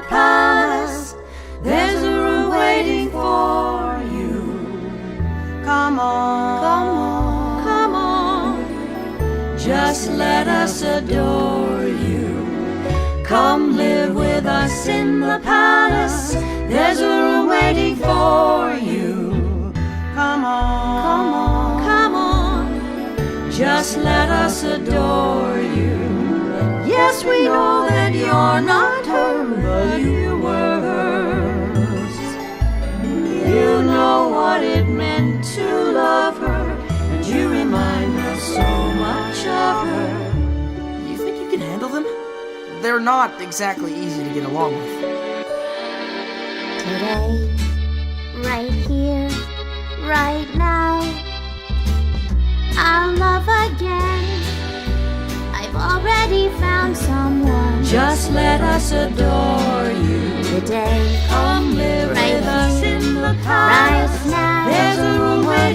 palace. There's a room waiting for you. Come on, come on, come on. Just let us adore you. Come live with us in the palace. There's a room waiting for you. Come on, come on, come on. Just let us adore you. Yes, we know that you're not her, but you were hers. You know what it meant to love her, and you remind us so much of her. You think you can handle them? They're not exactly easy to get along with. Today, right here, right now, I'll love again. I've already found someone. Just let us adore you. Today, Come live right with us here, in the palace. right now, There's a room waiting